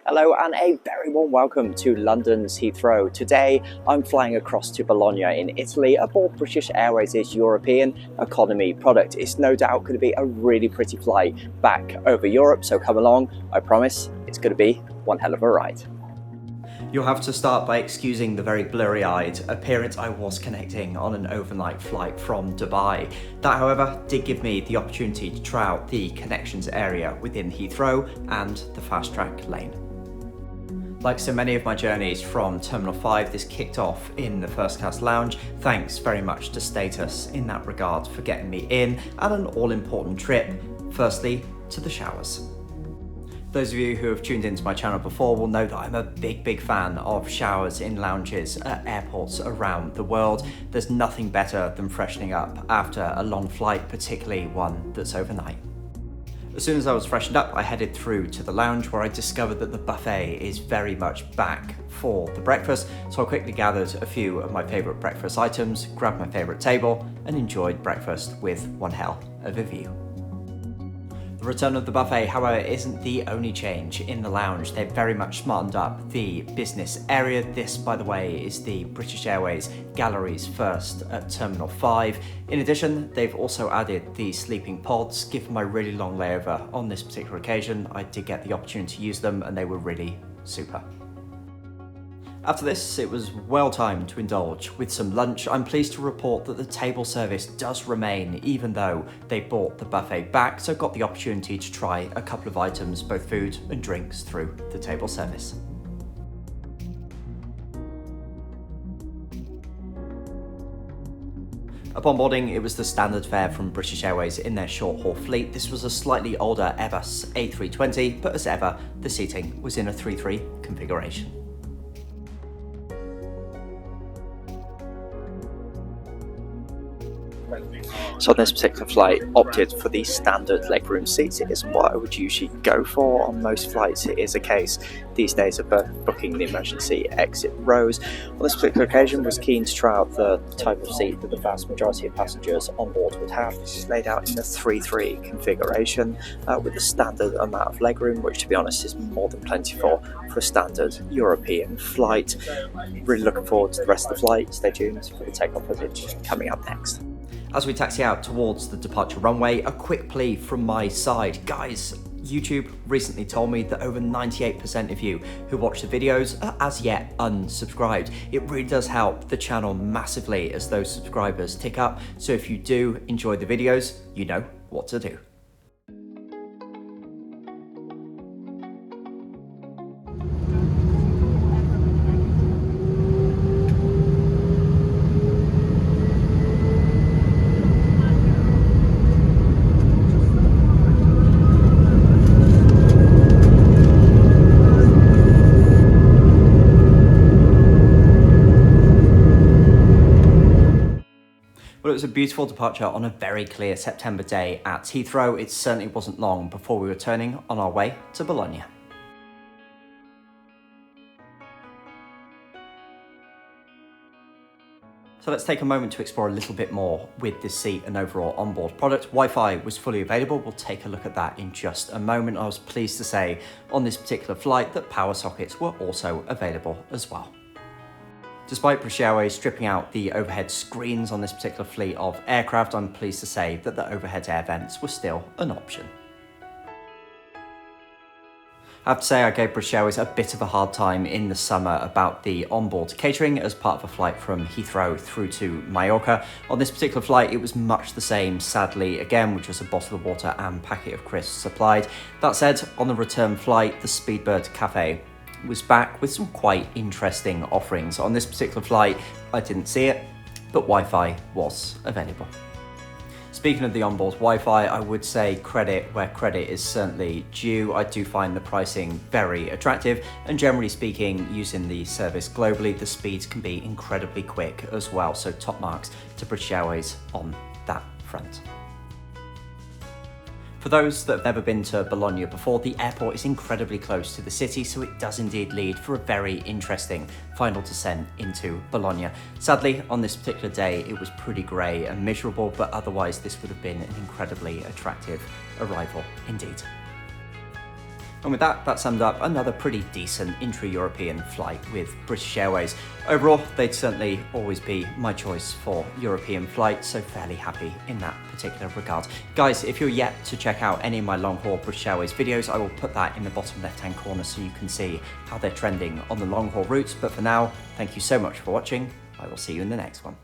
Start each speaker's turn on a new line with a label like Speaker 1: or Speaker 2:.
Speaker 1: Hello and a very warm welcome to London's Heathrow. Today I'm flying across to Bologna in Italy aboard British Airways' European economy product. It's no doubt going to be a really pretty flight back over Europe, so come along. I promise it's going to be one hell of a ride. You'll have to start by excusing the very blurry-eyed appearance. I was connecting on an overnight flight from Dubai. That, however, did give me the opportunity to try out the connections area within Heathrow and the fast track lane. Like so many of my journeys from Terminal 5, this kicked off in the first class lounge. Thanks very much to Status in that regard for getting me in and an all-important trip. Firstly, to the showers. Those of you who have tuned into my channel before will know that I'm a big fan of showers in lounges at airports around the world. There's nothing better than freshening up after a long flight, particularly one that's overnight. As soon as I was freshened up, I headed through to the lounge where I discovered that the buffet is very much back for the breakfast. So I quickly gathered a few of my favourite breakfast items, grabbed my favourite table and enjoyed breakfast with one hell of a view. The return of the buffet, however, isn't the only change in the lounge. They've very much smartened up the business area. This, by the way, is the British Airways Galleries First at Terminal 5. In addition, they've also added the sleeping pods. Given my really long layover on this particular occasion, I did get the opportunity to use them and they were really super. After this, it was well timed to indulge with some lunch. I'm pleased to report that the table service does remain, even though they brought the buffet back, so got the opportunity to try a couple of items, both food and drinks, through the table service. Upon boarding, it was the standard fare from British Airways in their short-haul fleet. This was a slightly older Airbus A320, but as ever, the seating was in a 3-3 configuration. So on this particular flight, opted for the standard legroom seats. It isn't what I would usually go for on most flights. It is a case these days of booking the emergency exit rows. On this particular occasion, was keen to try out the type of seat that the vast majority of passengers on board would have. This is laid out in a 3-3 configuration with a standard amount of legroom, which to be honest is more than plenty for a standard European flight. Really looking forward to the rest of the flight. Stay tuned for the takeoff footage coming up next. As we taxi out towards the departure runway, a quick plea from my side. Guys, YouTube recently told me that over 98% of you who watch the videos are as yet unsubscribed. It really does help the channel massively as those subscribers tick up. So if you do enjoy the videos, you know what to do. Well, it was a beautiful departure on a very clear September day at Heathrow. It certainly wasn't long before we were turning on our way to Bologna. So let's take a moment to explore a little bit more with this seat and overall onboard product. Wi-Fi was fully available. We'll take a look at that in just a moment. I was pleased to say on this particular flight that power sockets were also available as well. Despite British Airways stripping out the overhead screens on this particular fleet of aircraft, I'm pleased to say that the overhead air vents were still an option. I have to say I gave British Airways a bit of a hard time in the summer about the onboard catering as part of a flight from Heathrow through to Mallorca. On this particular flight, it was much the same, sadly, again, which was a bottle of water and packet of crisps supplied. That said, on the return flight, the Speedbird cafe was back with some quite interesting offerings. On this particular flight, I didn't see it, but Wi-Fi was available. Speaking of the onboard Wi-Fi, I would say credit where credit is certainly due. I do find the pricing very attractive, and generally speaking, using the service globally, the speeds can be incredibly quick as well. So top marks to British Airways on that front. For those that have never been to Bologna before, the airport is incredibly close to the city, so it does indeed lead for a very interesting final descent into Bologna. Sadly, on this particular day, it was pretty grey and miserable, but otherwise this would have been an incredibly attractive arrival indeed. And with that, that summed up another pretty decent intra-European flight with British Airways. Overall, they'd certainly always be my choice for European flights, so fairly happy in that particular regard. Guys, if you're yet to check out any of my long-haul British Airways videos, I will put that in the bottom left-hand corner so you can see how they're trending on the long-haul routes. But for now, thank you so much for watching. I will see you in the next one.